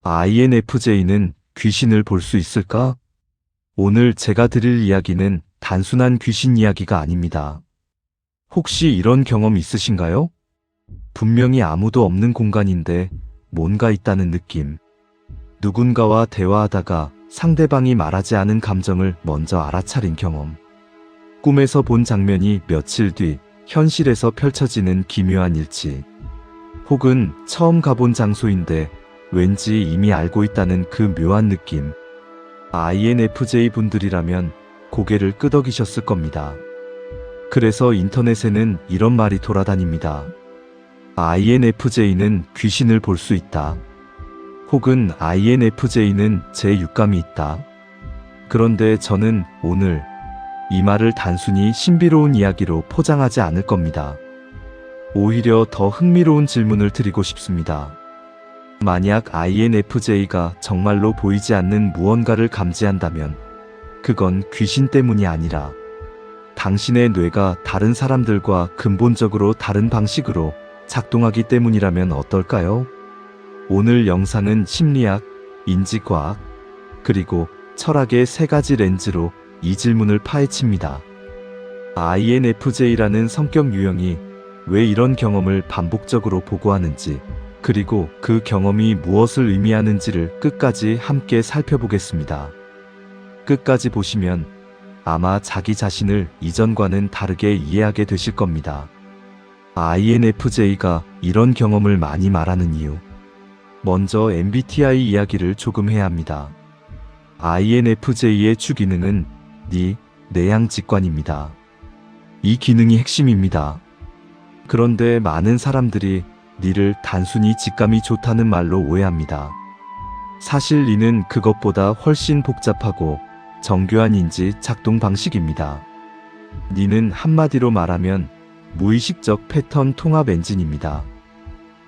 INFJ는 귀신을 볼 수 있을까? 오늘 제가 드릴 이야기는 단순한 귀신 이야기가 아닙니다. 혹시 이런 경험 있으신가요? 분명히 아무도 없는 공간인데 뭔가 있다는 느낌. 누군가와 대화하다가 상대방이 말하지 않은 감정을 먼저 알아차린 경험. 꿈에서 본 장면이 며칠 뒤 현실에서 펼쳐지는 기묘한 일치. 혹은 처음 가본 장소인데 왠지 이미 알고 있다는 그 묘한 느낌. INFJ 분들이라면 고개를 끄덕이셨을 겁니다. 그래서 인터넷에는 이런 말이 돌아다닙니다. INFJ는 귀신을 볼 수 있다. 혹은 INFJ는 제 육감이 있다. 그런데 저는 오늘 이 말을 단순히 신비로운 이야기로 포장하지 않을 겁니다. 오히려 더 흥미로운 질문을 드리고 싶습니다. 만약 INFJ가 정말로 보이지 않는 무언가를 감지한다면 그건 귀신 때문이 아니라 당신의 뇌가 다른 사람들과 근본적으로 다른 방식으로 작동하기 때문이라면 어떨까요? 오늘 영상은 심리학, 인지과학, 그리고 철학의 세 가지 렌즈로 이 질문을 파헤칩니다. INFJ라는 성격 유형이 왜 이런 경험을 반복적으로 보고하는지, 그리고 그 경험이 무엇을 의미하는지를 끝까지 함께 살펴보겠습니다. 끝까지 보시면 아마 자기 자신을 이전과는 다르게 이해하게 되실 겁니다. INFJ가 이런 경험을 많이 말하는 이유. 먼저 MBTI 이야기를 조금 해야 합니다. INFJ의 주기능은 내향직관입니다. 이 기능이 핵심입니다. 그런데 많은 사람들이 니를 단순히 직감이 좋다는 말로 오해합니다. 사실 니는 그것보다 훨씬 복잡하고 정교한 인지 작동 방식입니다. 니는 한마디로 말하면 무의식적 패턴 통합 엔진입니다.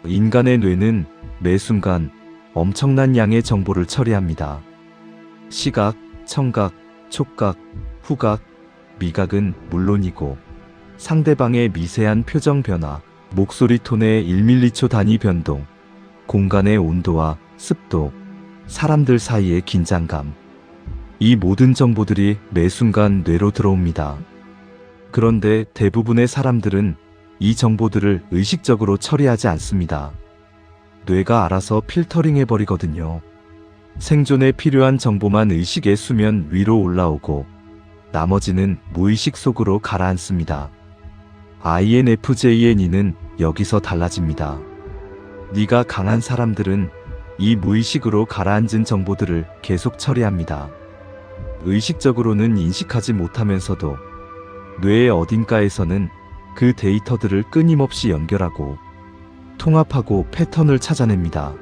인간의 뇌는 매 순간 엄청난 양의 정보를 처리합니다. 시각, 청각, 촉각, 후각, 미각은 물론이고 상대방의 미세한 표정 변화, 목소리 톤의 1m초 단위 변동, 공간의 온도와 습도, 사람들 사이의 긴장감. 이 모든 정보들이 매 순간 뇌로 들어옵니다. 그런데 대부분의 사람들은 이 정보들을 의식적으로 처리하지 않습니다. 뇌가 알아서 필터링해버리거든요. 생존에 필요한 정보만 의식의 수면 위로 올라오고 나머지는 무의식 속으로 가라앉습니다. INFJ의 니는 여기서 달라집니다. 니가 강한 사람들은 이 무의식으로 가라앉은 정보들을 계속 처리합니다. 의식적으로는 인식하지 못하면서도 뇌의 어딘가에서는 그 데이터들을 끊임없이 연결하고 통합하고 패턴을 찾아냅니다.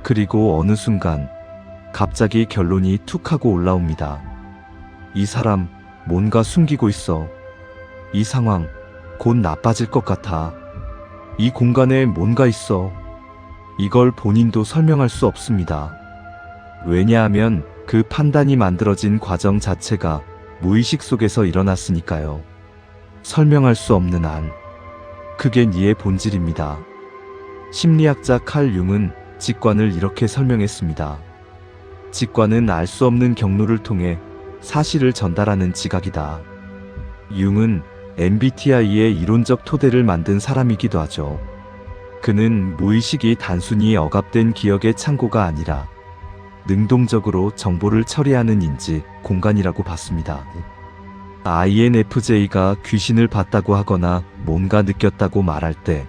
그리고 어느 순간 갑자기 결론이 툭 하고 올라옵니다. 이 사람 뭔가 숨기고 있어. 이 상황 곧 나빠질 것 같아. 이 공간에 뭔가 있어. 이걸 본인도 설명할 수 없습니다. 왜냐하면 그 판단이 만들어진 과정 자체가 무의식 속에서 일어났으니까요. 설명할 수 없는 한. 그게 니의 본질입니다. 심리학자 칼 융은 직관을 이렇게 설명했습니다. 직관은 알 수 없는 경로를 통해 사실을 전달하는 지각이다. 융은 MBTI의 이론적 토대를 만든 사람이기도 하죠. 그는 무의식이 단순히 억압된 기억의 창고가 아니라 능동적으로 정보를 처리하는 인지 공간이라고 봤습니다. INFJ가 귀신을 봤다고 하거나 뭔가 느꼈다고 말할 때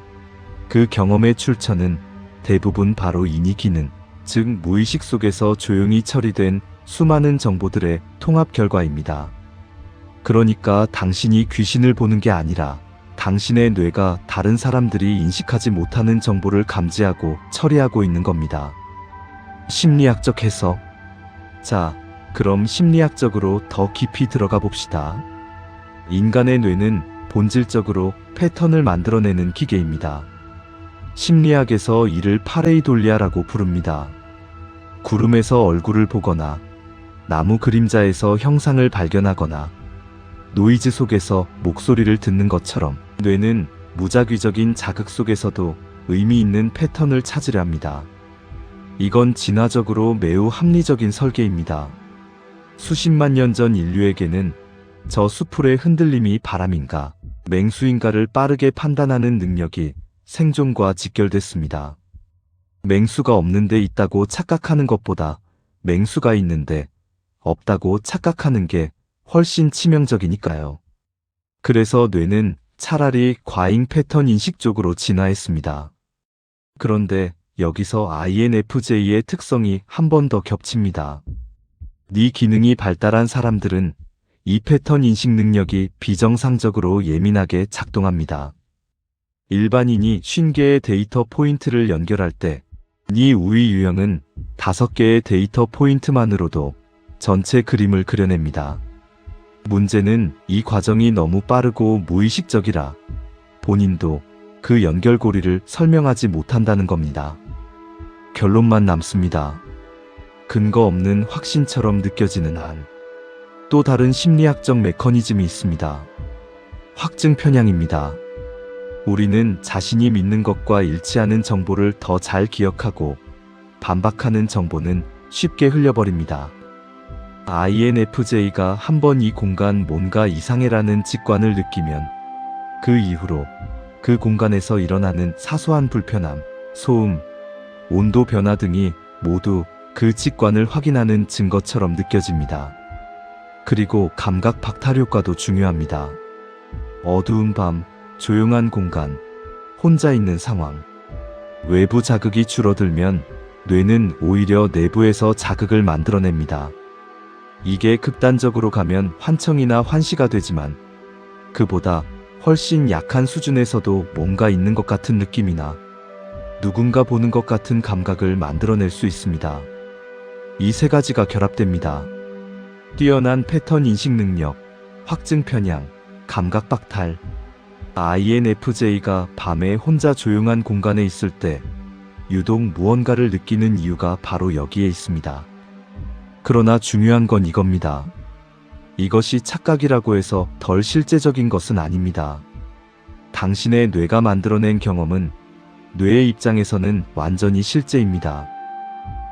그 경험의 출처는 대부분 바로 인이 기능, 즉 무의식 속에서 조용히 처리된 수많은 정보들의 통합 결과입니다. 그러니까 당신이 귀신을 보는 게 아니라 당신의 뇌가 다른 사람들이 인식하지 못하는 정보를 감지하고 처리하고 있는 겁니다. 심리학적 해석. 자, 그럼 심리학적으로 더 깊이 들어가 봅시다. 인간의 뇌는 본질적으로 패턴을 만들어내는 기계입니다. 심리학에서 이를 파레이돌리아라고 부릅니다. 구름에서 얼굴을 보거나 나무 그림자에서 형상을 발견하거나 노이즈 속에서 목소리를 듣는 것처럼 뇌는 무작위적인 자극 속에서도 의미 있는 패턴을 찾으려 합니다. 이건 진화적으로 매우 합리적인 설계입니다. 수십만 년 전 인류에게는 저 수풀의 흔들림이 바람인가, 맹수인가를 빠르게 판단하는 능력이 생존과 직결됐습니다. 맹수가 없는데 있다고 착각하는 것보다 맹수가 있는데 없다고 착각하는 게 훨씬 치명적이니까요. 그래서 뇌는 차라리 과잉 패턴 인식 쪽으로 진화했습니다. 그런데 여기서 INFJ의 특성이 한 번 더 겹칩니다. 네 기능이 발달한 사람들은 이 패턴 인식 능력이 비정상적으로 예민하게 작동합니다. 일반인이 50개의 데이터 포인트를 연결할 때 네 우위 유형은 5개의 데이터 포인트만으로도 전체 그림을 그려냅니다. 문제는 이 과정이 너무 빠르고 무의식적이라 본인도 그 연결고리를 설명하지 못한다는 겁니다. 결론만 남습니다. 근거 없는 확신처럼 느껴지는 한 또 다른 심리학적 메커니즘이 있습니다. 확증 편향입니다. 우리는 자신이 믿는 것과 일치하는 정보를 더 잘 기억하고 반박하는 정보는 쉽게 흘려버립니다. INFJ가 한번 이 공간 뭔가 이상해라는 직관을 느끼면 그 이후로 그 공간에서 일어나는 사소한 불편함, 소음, 온도 변화 등이 모두 그 직관을 확인하는 증거처럼 느껴집니다. 그리고 감각 박탈 효과도 중요합니다. 어두운 밤, 조용한 공간, 혼자 있는 상황. 외부 자극이 줄어들면 뇌는 오히려 내부에서 자극을 만들어냅니다. 이게 극단적으로 가면 환청이나 환시가 되지만 그보다 훨씬 약한 수준에서도 뭔가 있는 것 같은 느낌이나 누군가 보는 것 같은 감각을 만들어낼 수 있습니다. 이 세 가지가 결합됩니다. 뛰어난 패턴 인식 능력, 확증 편향, 감각 박탈. INFJ가 밤에 혼자 조용한 공간에 있을 때 유독 무언가를 느끼는 이유가 바로 여기에 있습니다. 그러나 중요한 건 이겁니다. 이것이 착각이라고 해서 덜 실제적인 것은 아닙니다. 당신의 뇌가 만들어낸 경험은 뇌의 입장에서는 완전히 실제입니다.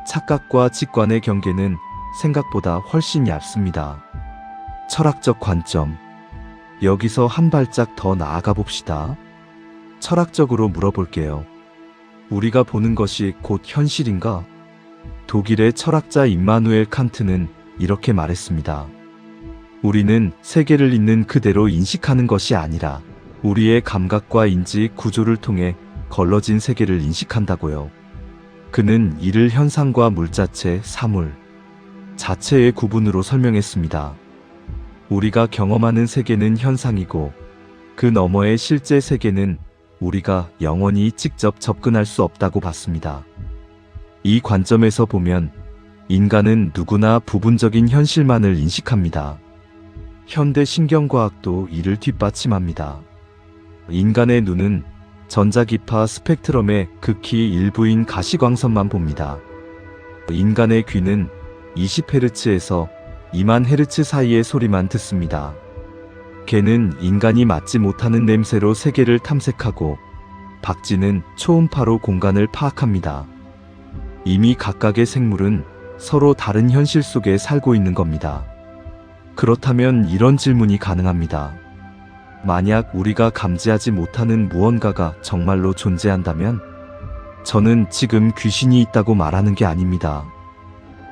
착각과 직관의 경계는 생각보다 훨씬 얇습니다. 철학적 관점. 여기서 한 발짝 더 나아가 봅시다. 철학적으로 물어볼게요. 우리가 보는 것이 곧 현실인가? 독일의 철학자 임마누엘 칸트는 이렇게 말했습니다. 우리는 세계를 있는 그대로 인식하는 것이 아니라 우리의 감각과 인지 구조를 통해 걸러진 세계를 인식한다고요. 그는 이를 현상과 물자체, 사물, 자체의 구분으로 설명했습니다. 우리가 경험하는 세계는 현상이고 그 너머의 실제 세계는 우리가 영원히 직접 접근할 수 없다고 봤습니다. 이 관점에서 보면 인간은 누구나 부분적인 현실만을 인식합니다. 현대 신경과학도 이를 뒷받침합니다. 인간의 눈은 전자기파 스펙트럼의 극히 일부인 가시광선만 봅니다. 인간의 귀는 20Hz에서 2만 Hz 사이의 소리만 듣습니다. 개는 인간이 맡지 못하는 냄새로 세계를 탐색하고 박쥐는 초음파로 공간을 파악합니다. 이미 각각의 생물은 서로 다른 현실 속에 살고 있는 겁니다. 그렇다면 이런 질문이 가능합니다. 만약 우리가 감지하지 못하는 무언가가 정말로 존재한다면? 저는 지금 귀신이 있다고 말하는 게 아닙니다.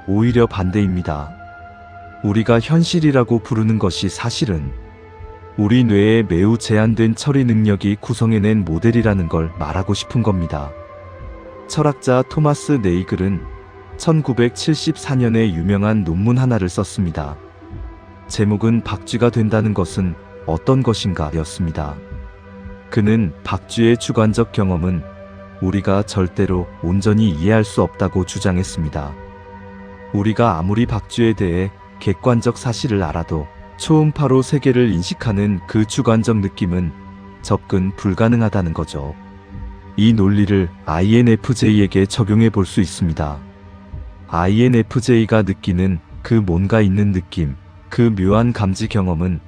오히려 반대입니다. 우리가 현실이라고 부르는 것이 사실은 우리 뇌의 매우 제한된 처리 능력이 구성해낸 모델이라는 걸 말하고 싶은 겁니다. 철학자 토마스 네이글은 1974년에 유명한 논문 하나를 썼습니다. 제목은 박쥐가 된다는 것은 어떤 것인가 였습니다. 그는 박쥐의 주관적 경험은 우리가 절대로 온전히 이해할 수 없다고 주장했습니다. 우리가 아무리 박쥐에 대해 객관적 사실을 알아도 초음파로 세계를 인식하는 그 주관적 느낌은 접근 불가능하다는 거죠. 이 논리를 INFJ에게 적용해 볼 수 있습니다. INFJ가 느끼는 그 뭔가 있는 느낌, 그 묘한 감지 경험은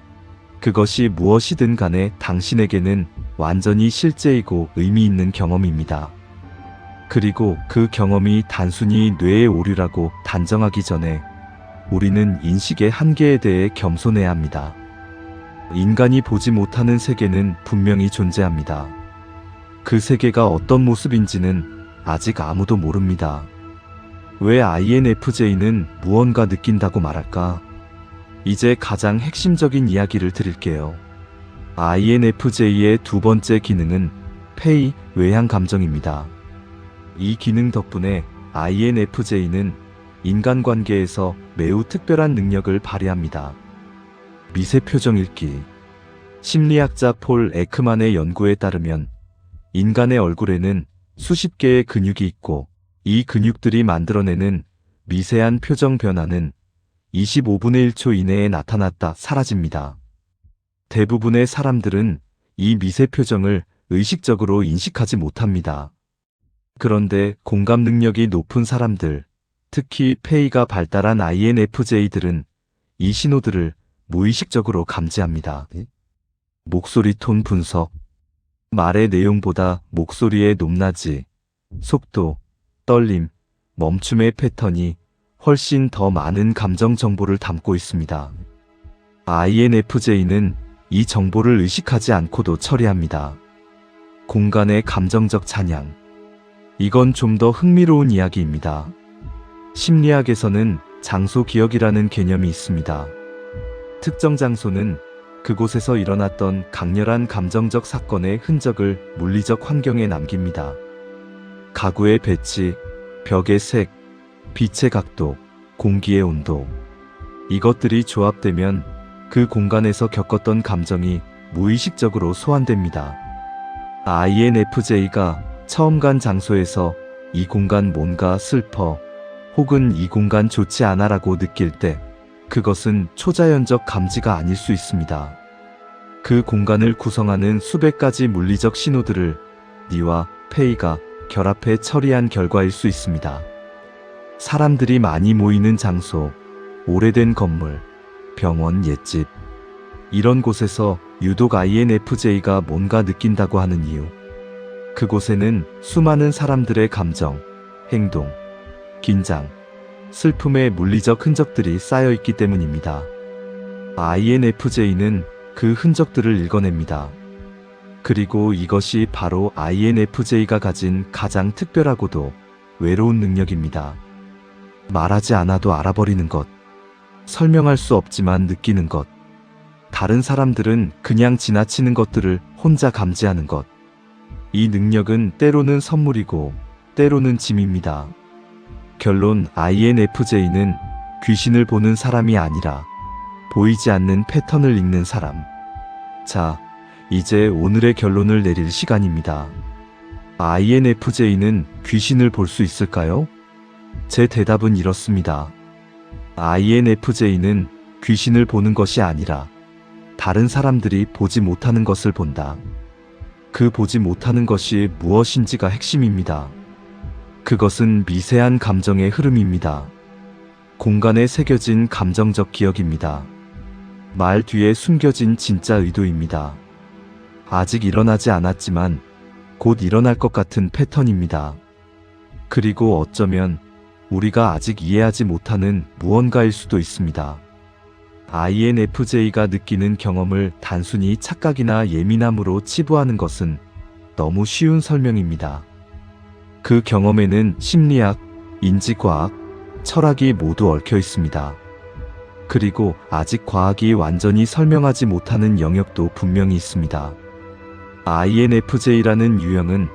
그것이 무엇이든 간에 당신에게는 완전히 실제이고 의미 있는 경험입니다. 그리고 그 경험이 단순히 뇌의 오류라고 단정하기 전에 우리는 인식의 한계에 대해 겸손해야 합니다. 인간이 보지 못하는 세계는 분명히 존재합니다. 그 세계가 어떤 모습인지는 아직 아무도 모릅니다. 왜 INFJ는 무언가 느낀다고 말할까? 이제 가장 핵심적인 이야기를 드릴게요. INFJ의 두 번째 기능은 페이, 외향 감정입니다. 이 기능 덕분에 INFJ는 인간관계에서 매우 특별한 능력을 발휘합니다. 미세 표정 읽기. 심리학자 폴 에크만의 연구에 따르면 인간의 얼굴에는 수십 개의 근육이 있고 이 근육들이 만들어내는 미세한 표정 변화는 25분의 1초 이내에 나타났다 사라집니다. 대부분의 사람들은 이 미세 표정을 의식적으로 인식하지 못합니다. 그런데 공감 능력이 높은 사람들, 특히 페이가 발달한 INFJ들은 이 신호들을 무의식적으로 감지합니다. 목소리 톤 분석. 말의 내용보다 목소리의 높낮이, 속도, 떨림, 멈춤의 패턴이 훨씬 더 많은 감정 정보를 담고 있습니다. INFJ는 이 정보를 의식하지 않고도 처리합니다. 공간의 감정적 찬양. 이건 좀 더 흥미로운 이야기입니다. 심리학에서는 장소 기억이라는 개념이 있습니다. 특정 장소는 그곳에서 일어났던 강렬한 감정적 사건의 흔적을 물리적 환경에 남깁니다. 가구의 배치, 벽의 색, 빛의 각도, 공기의 온도. 이것들이 조합되면 그 공간에서 겪었던 감정이 무의식적으로 소환됩니다. INFJ가 처음 간 장소에서 이 공간 뭔가 슬퍼 혹은 이 공간 좋지 않아라고 느낄 때 그것은 초자연적 감지가 아닐 수 있습니다. 그 공간을 구성하는 수백 가지 물리적 신호들을 니와 페이가 결합해 처리한 결과일 수 있습니다. 사람들이 많이 모이는 장소, 오래된 건물, 병원, 옛집. 이런 곳에서 유독 INFJ가 뭔가 느낀다고 하는 이유. 그곳에는 수많은 사람들의 감정, 행동, 긴장, 슬픔의 물리적 흔적들이 쌓여 있기 때문입니다. INFJ는 그 흔적들을 읽어냅니다. 그리고 이것이 바로 INFJ가 가진 가장 특별하고도 외로운 능력입니다. 말하지 않아도 알아버리는 것, 설명할 수 없지만 느끼는 것, 다른 사람들은 그냥 지나치는 것들을 혼자 감지하는 것. 이 능력은 때로는 선물이고 때로는 짐입니다. 결론, INFJ는 귀신을 보는 사람이 아니라 보이지 않는 패턴을 읽는 사람. 자, 이제 오늘의 결론을 내릴 시간입니다. INFJ는 귀신을 볼 수 있을까요? 제 대답은 이렇습니다. INFJ는 귀신을 보는 것이 아니라 다른 사람들이 보지 못하는 것을 본다. 그 보지 못하는 것이 무엇인지가 핵심입니다. 그것은 미세한 감정의 흐름입니다. 공간에 새겨진 감정적 기억입니다. 말 뒤에 숨겨진 진짜 의도입니다. 아직 일어나지 않았지만 곧 일어날 것 같은 패턴입니다. 그리고 어쩌면 우리가 아직 이해하지 못하는 무언가일 수도 있습니다. INFJ가 느끼는 경험을 단순히 착각이나 예민함으로 치부하는 것은 너무 쉬운 설명입니다. 그 경험에는 심리학, 인지과학, 철학이 모두 얽혀 있습니다. 그리고 아직 과학이 완전히 설명하지 못하는 영역도 분명히 있습니다. INFJ라는 유형은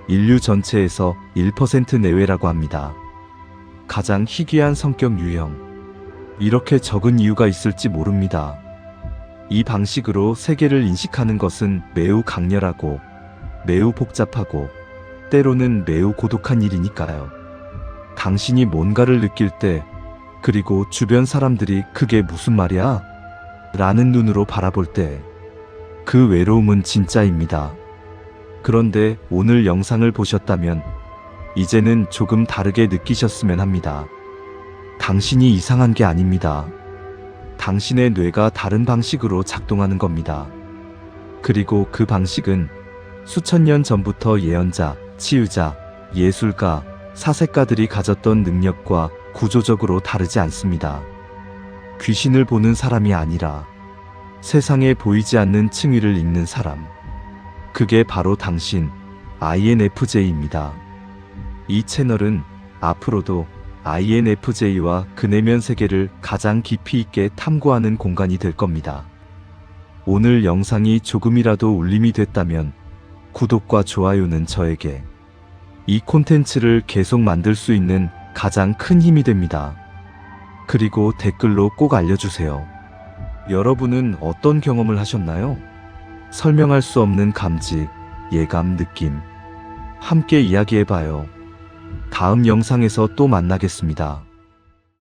인류 전체에서 1% 내외라고 합니다. 가장 희귀한 성격 유형. 이렇게 적은 이유가 있을지 모릅니다. 이 방식으로 세계를 인식하는 것은 매우 강렬하고 매우 복잡하고 때로는 매우 고독한 일이니까요. 당신이 뭔가를 느낄 때, 그리고 주변 사람들이 그게 무슨 말이야? 라는 눈으로 바라볼 때, 그 외로움은 진짜입니다. 그런데 오늘 영상을 보셨다면 이제는 조금 다르게 느끼셨으면 합니다. 당신이 이상한 게 아닙니다. 당신의 뇌가 다른 방식으로 작동하는 겁니다. 그리고 그 방식은 수천 년 전부터 예언자, 치유자, 예술가, 사색가들이 가졌던 능력과 구조적으로 다르지 않습니다. 귀신을 보는 사람이 아니라 세상에 보이지 않는 층위를 읽는 사람. 그게 바로 당신, INFJ입니다. 이 채널은 앞으로도 INFJ와 그 내면 세계를 가장 깊이 있게 탐구하는 공간이 될 겁니다. 오늘 영상이 조금이라도 울림이 됐다면 구독과 좋아요는 저에게 이 콘텐츠를 계속 만들 수 있는 가장 큰 힘이 됩니다. 그리고 댓글로 꼭 알려주세요. 여러분은 어떤 경험을 하셨나요? 설명할 수 없는 감지, 예감, 느낌. 함께 이야기해봐요. 다음 영상에서 또 만나겠습니다.